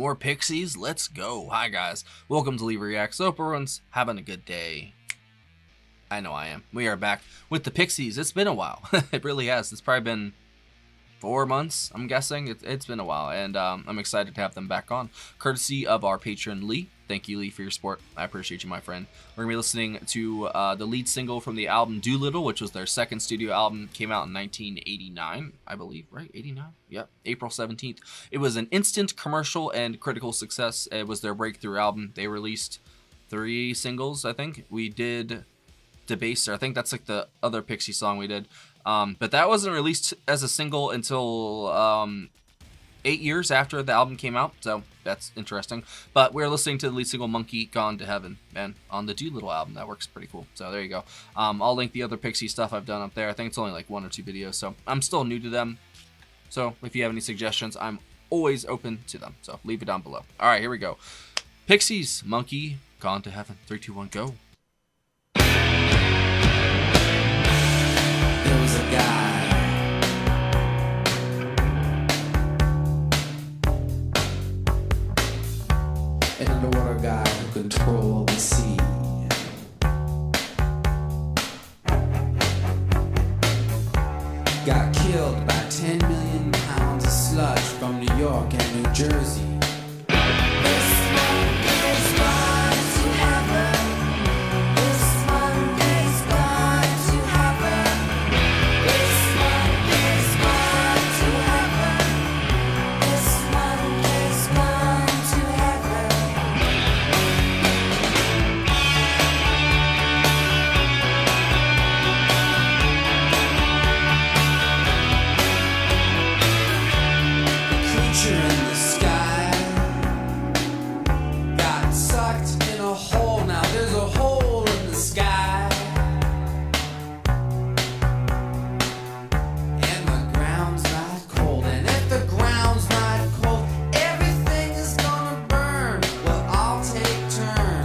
More Pixies, let's go. Hi guys, welcome to Leave Reacts. Hope everyone's having a good day. I know I am. We are back with the Pixies. It's been a while. It really has. It's probably been 4 months, I'm guessing. It's been a while, and I'm excited to have them back on, courtesy of our patron Lee. Thank you, Lee, for your support. I appreciate you, my friend. We're gonna be listening to the lead single from the album Doolittle, which was their second studio album. Came out in 1989, I believe, right? 89? Yep, April 17th. It was an instant commercial and critical success. It was their breakthrough album. They released 3 singles, I think. We did Debaser. I think that's like the other Pixie song we did. But that wasn't released as a single until 8 years after the album came out, so that's interesting. But we're listening to the lead single Monkey Gone to Heaven, and on the Doolittle album. That works pretty cool. So there you go. I'll link the other Pixie stuff I've done up there. I think it's only like 1 or 2 videos, so I'm still new to them. So if you have any suggestions, I'm always open to them. So leave it down below. All right, here we go. Pixies, Monkey Gone to Heaven. 3, 2, 1, go. There was a guy an underwater guy who controlled the sea. Got killed by 10 million pounds of sludge from New York and New Jersey.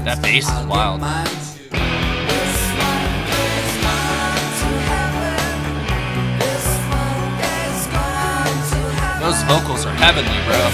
That bass is wild. Those vocals are heavenly, bro.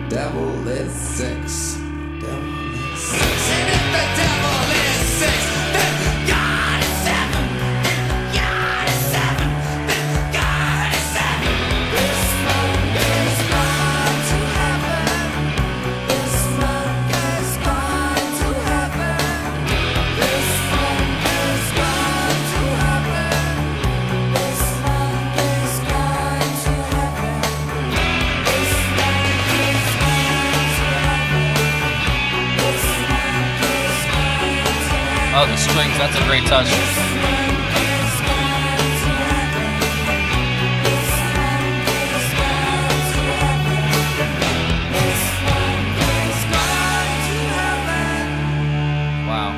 Devil is six. Devil is six. And if the devil is six, then God is 7. And God is 7. Then God is 7. This monk is gone to heaven. This monk is gone to heaven. This monk is gone to heaven. This monk is gone to heaven. Oh, the strings, that's a great touch. Wow.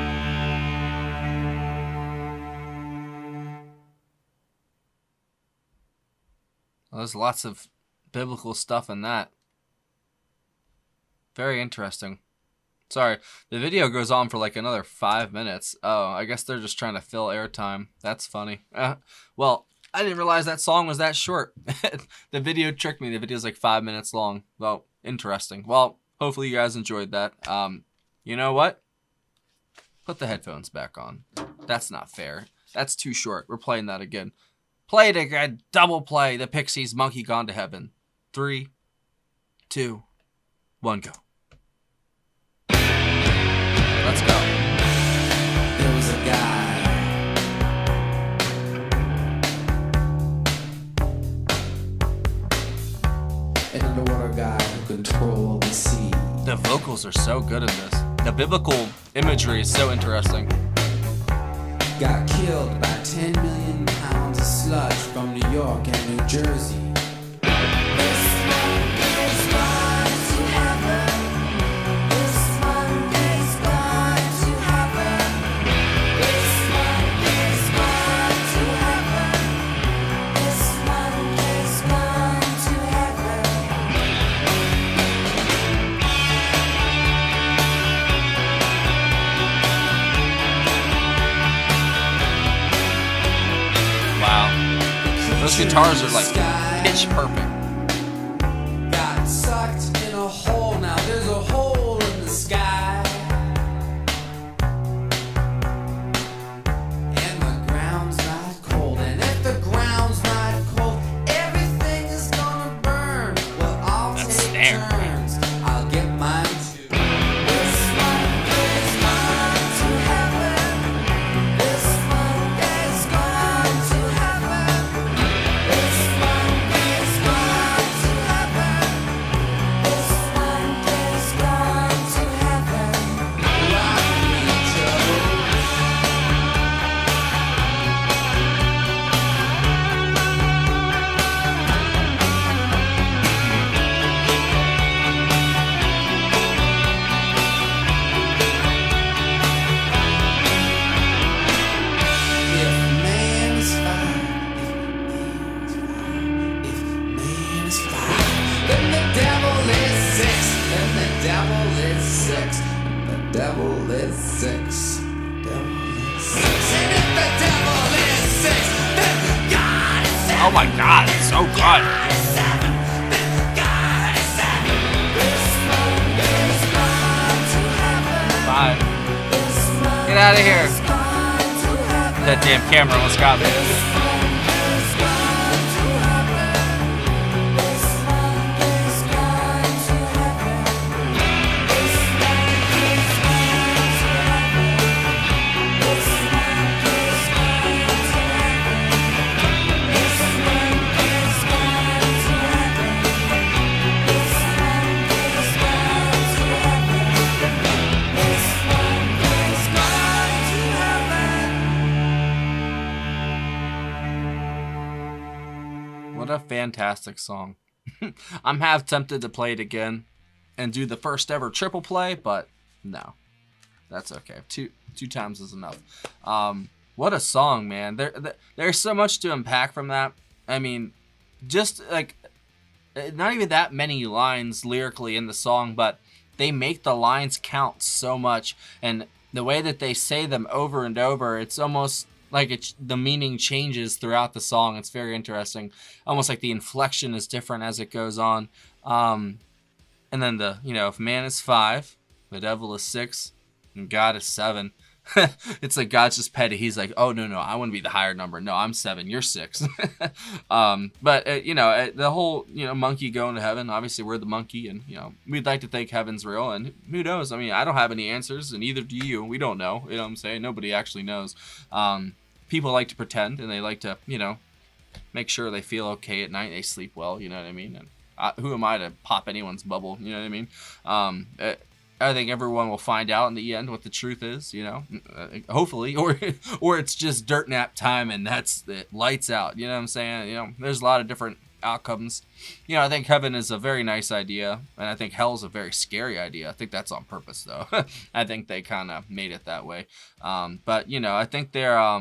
Well, there's lots of biblical stuff in that. Very interesting. Sorry, the video goes on for like another 5 minutes. Oh, I guess they're just trying to fill airtime. That's funny. Well, I didn't realize that song was that short. The video tricked me. The video's like 5 minutes long. Well, interesting. Well, hopefully you guys enjoyed that. You know what? Put the headphones back on. That's not fair. That's too short. We're playing that again. Play it again. Double play. The Pixies, Monkey Gone to Heaven. 3, 2, 1, go. Let's go. There was a guy an underwater guy who controlled the sea. The vocals are so good in this. The biblical imagery is so interesting. Got killed by 10 million pounds of sludge from New York and New Jersey. Those guitars are like pitch perfect. Got sucked in a hole, now there's a hole in the sky. And the ground's not cold, and if the ground's not cold, everything is gonna burn. Well, I'll take turns, I'll get mine too. Devil is six. Devil is six. And if the devil is six, then God is seven. Oh my God, it's so good. God is seven. Then God is seven. This one is gone to heaven. 5. This one Get out of here. is gone to heaven. That damn camera almost got me. This one is gone to heaven. This one is gone to heaven. This one is gone to heaven. This one is gone to heaven. This one is gone to heaven. This one is gone to heaven. This one is gone to heaven. What a fantastic song. I'm half tempted to play it again and do the first ever triple play, but no. That's okay. Two times is enough. What a song, man. There's so much to unpack from that. I mean, just like not even that many lines lyrically in the song, but they make the lines count so much, and the way that they say them over and over, it's almost like the meaning changes throughout the song. It's very interesting. Almost like the inflection is different as it goes on. And then if man is 5, the devil is 6, and God is 7. It's like God's just petty. He's like, oh no, I want to be the higher number. No, I'm 7. You're 6. But the whole monkey going to heaven. Obviously, we're the monkey, and we'd like to think heaven's real. And who knows? I mean, I don't have any answers, and neither do you. We don't know. You know what I'm saying? Nobody actually knows. People like to pretend, and they like to make sure they feel okay at night. They sleep well. You know what I mean? And who am I to pop anyone's bubble? You know what I mean? I think everyone will find out in the end what the truth is, hopefully, or it's just dirt nap time and that's it, lights out. You know what I'm saying? There's a lot of different outcomes. I think heaven is a very nice idea, and I think hell is a very scary idea. I think that's on purpose, though. I think they kind of made it that way. But I think they're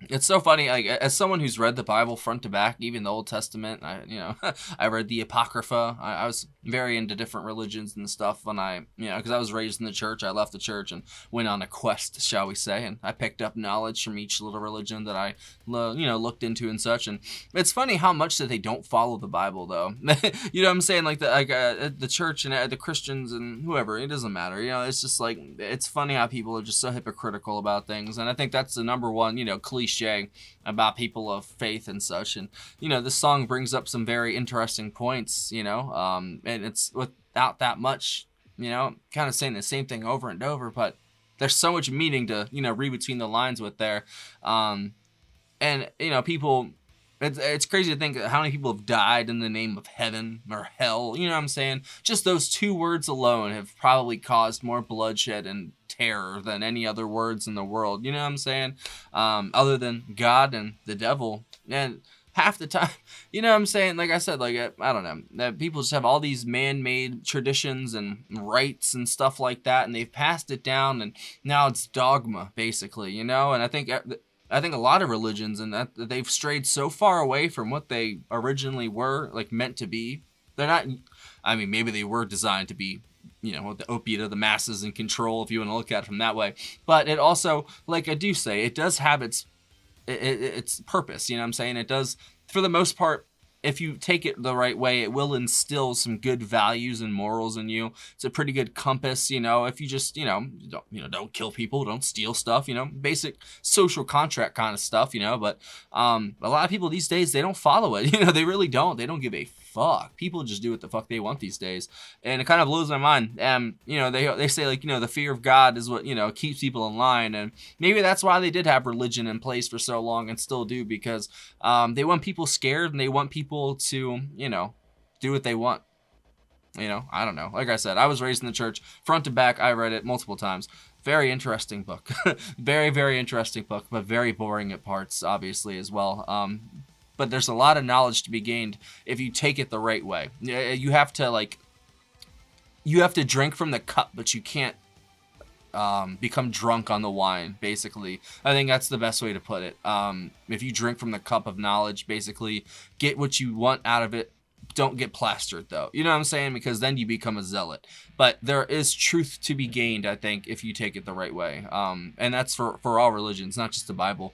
it's so funny, like, as someone who's read the Bible front to back, even the Old Testament, I read the Apocrypha. I was very into different religions and stuff when because I was raised in the church. I left the church and went on a quest, shall we say, and I picked up knowledge from each little religion that I, looked into and such. And it's funny how much that they don't follow the Bible, though. You know what I'm saying? Like the church and the Christians and whoever, it doesn't matter. It's just like, it's funny how people are just so hypocritical about things. And I think that's the number one, cliche about people of faith and such. And this song brings up some very interesting points, and it's without that much kind of saying the same thing over and over, but there's so much meaning to read between the lines with there. And people It's crazy to think how many people have died in the name of heaven or hell. You know what I'm saying? Just those two words alone have probably caused more bloodshed and terror than any other words in the world. You know what I'm saying? Other than God and the devil. And half the time, you know what I'm saying? Like I said, like I don't know, that people just have all these man-made traditions and rites and stuff like that, and they've passed it down, and now it's dogma, basically. You know, and I think a lot of religions and that they've strayed so far away from what they originally were like meant to be. They're not. I mean, maybe they were designed to be, you know, the opiate of the masses and control, if you want to look at it from that way. But it also, like I do say, it does have its purpose. You know what I'm saying? It does, for the most part. If you take it the right way, it will instill some good values and morals in you. It's a pretty good compass, you know. If you just, don't kill people, don't steal stuff, you know, basic social contract kind of stuff, you know. But a lot of people these days, they don't follow it. You know, they really don't. They don't give a fuck. People just do what the fuck they want these days, and it kind of blows my mind. You know, they say, like, you know, the fear of God is what, you know, keeps people in line, and maybe that's why they did have religion in place for so long and still do, because they want people scared and they want people to, you know, do what they want. You know, I don't know. Like I said, I was raised in the church, front to back. I read it multiple times. Very interesting book. Very, very interesting book, but very boring at parts, obviously, as well. But there's a lot of knowledge to be gained if you take it the right way. You have to drink from the cup, but you can't become drunk on the wine, basically. I think that's the best way to put it. If you drink from the cup of knowledge, basically, get what you want out of it. Don't get plastered, though. You know what I'm saying? Because then you become a zealot. But there is truth to be gained, I think, if you take it the right way. And that's for all religions, not just the Bible.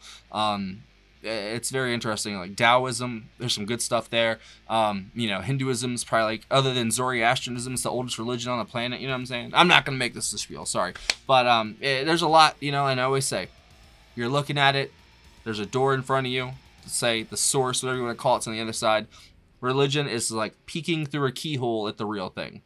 It's very interesting. Like Taoism, there's some good stuff there. You know, Hinduism's probably, like, other than Zoroastrianism, it's the oldest religion on the planet. You know what I'm saying? I'm not gonna make this a spiel, sorry, but there's a lot. You know, and I always say, you're looking at it. There's a door in front of you. Say the source, whatever you want to call it's on the other side. Religion is like peeking through a keyhole at the real thing.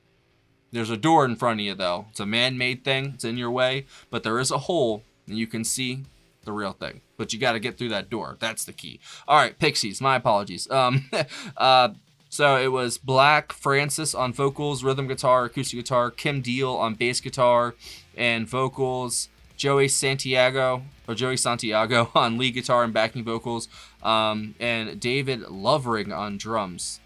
There's a door in front of you, though. It's a man-made thing. It's in your way, but there is a hole, and you can see the real thing. But you got to get through that door. That's the key. All right, Pixies. My apologies. So it was Black Francis on vocals, rhythm guitar, acoustic guitar, Kim Deal on bass guitar and vocals, Joey Santiago on lead guitar and backing vocals, and David Lovering on drums.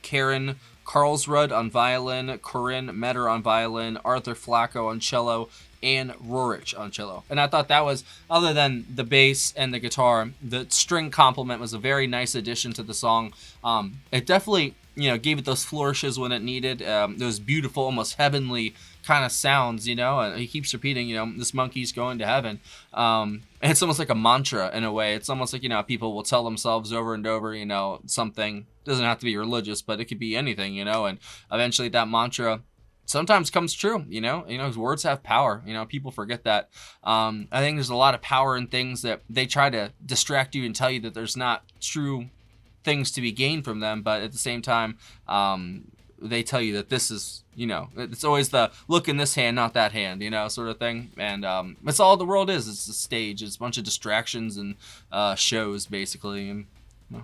Karen Carlsrud on violin, Corinne Metter on violin, Arthur Flacco on cello, and Rorich on cello. And I thought that was, other than the bass and the guitar, the string complement was a very nice addition to the song. It definitely, you know, gave it those flourishes when it needed, those beautiful, almost heavenly kind of sounds, you know. And he keeps repeating, you know, this monkey's going to heaven. And it's almost like a mantra in a way. It's almost like, you know, people will tell themselves over and over, you know, something. Doesn't have to be religious, but it could be anything, you know. And eventually that mantra sometimes comes true, you know, words have power, you know, people forget that. I think there's a lot of power in things that they try to distract you and tell you that there's not true things to be gained from them, but at the same time, they tell you that this is, you know, it's always the look in this hand, not that hand, you know, sort of thing. And that's all the world is. It's a stage. It's a bunch of distractions and shows, basically, and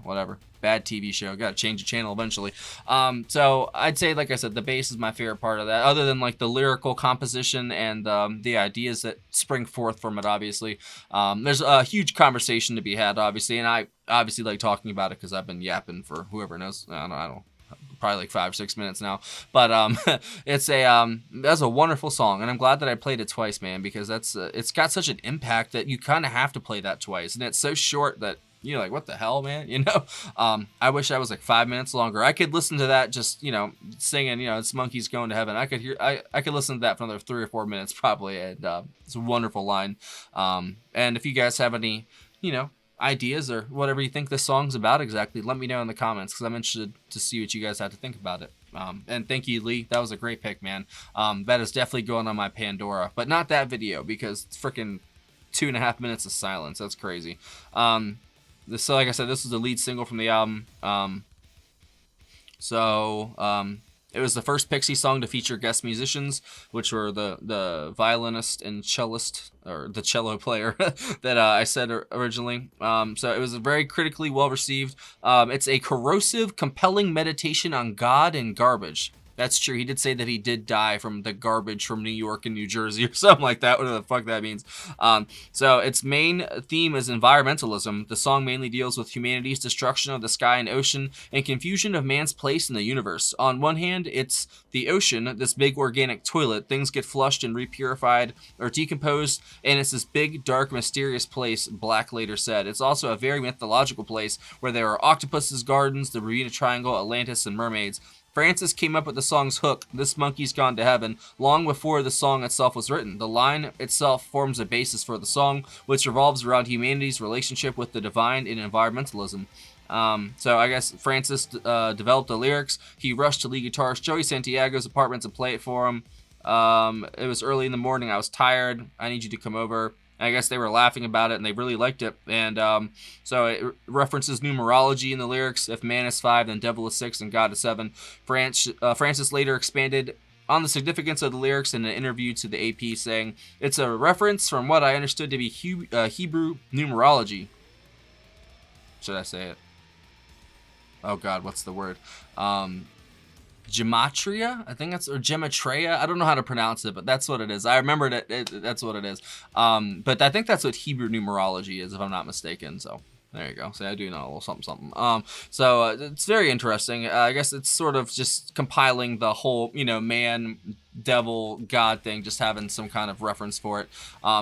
whatever. Bad TV show. Got to change the channel eventually. So I'd say, like I said, the bass is my favorite part of that, other than like the lyrical composition and the ideas that spring forth from it, obviously. There's a huge conversation to be had, obviously, and I obviously like talking about it because I've been yapping for whoever knows. I don't know, probably like 5-6 minutes now. But that's a wonderful song, and I'm glad that I played it twice, man, because it's got such an impact that you kind of have to play that twice, and it's so short that you're like, what the hell, man? You know, I wish I was like 5 minutes longer. I could listen to that just, you know, singing, you know, it's monkeys going to heaven. I could listen to that for another 3 or 4 minutes probably. And it's a wonderful line. And if you guys have any, you know, ideas or whatever you think this song's about exactly, let me know in the comments, because I'm interested to see what you guys have to think about it. And thank you, Lee. That was a great pick, man. That is definitely going on my Pandora, but not that video, because it's freaking 2.5 minutes of silence. That's crazy. So like I said, this is the lead single from the album. It was the first Pixie song to feature guest musicians, which were the violinist and cellist, or the cello player that I said originally. So it was very critically well received. It's a corrosive, compelling meditation on God and garbage. That's true. He did say that he did die from the garbage from New York and New Jersey or something like that. Whatever the fuck that means. So its main theme is environmentalism. The song mainly deals with humanity's destruction of the sky and ocean and confusion of man's place in the universe. On one hand, it's the ocean, this big organic toilet. Things get flushed and repurified or decomposed, and it's this big, dark, mysterious place, Black later said. It's also a very mythological place where there are octopuses, gardens, the Bermuda Triangle, Atlantis, and mermaids. Francis came up with the song's hook, "This Monkey's Gone to Heaven," long before the song itself was written. The line itself forms a basis for the song, which revolves around humanity's relationship with the divine and environmentalism. So I guess Francis developed the lyrics. He rushed to lead guitarist Joey Santiago's apartment to play it for him. It was early in the morning. I was tired. I need you to come over. I guess they were laughing about it, and they really liked it. And so it references numerology in the lyrics. If man is 5, then devil is 6, and God is 7. Francis later expanded on the significance of the lyrics in an interview to the AP, saying, "It's a reference from what I understood to be Hebrew numerology." Should I say it? Oh God, what's the word? Gematria, I think that's, or gematria. I don't know how to pronounce it, but that's what it is. I remembered it. That's what it is. But I think that's what Hebrew numerology is, if I'm not mistaken. So there you go. See, I do know a little something, something. So it's very interesting. I guess it's sort of just compiling the whole, man, devil, God thing, just having some kind of reference for it.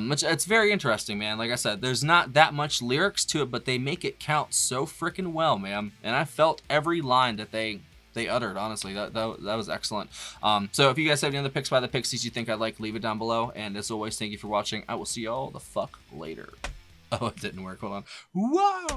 Which it's very interesting, man. Like I said, there's not that much lyrics to it, but they make it count so freaking well, man. And I felt every line that they uttered. Honestly, that was excellent. So if you guys have any other picks by the Pixies you think I'd like, leave it down below. And as always, thank you for watching. I will see y'all the fuck later. Oh, it didn't work. Hold on. Whoa!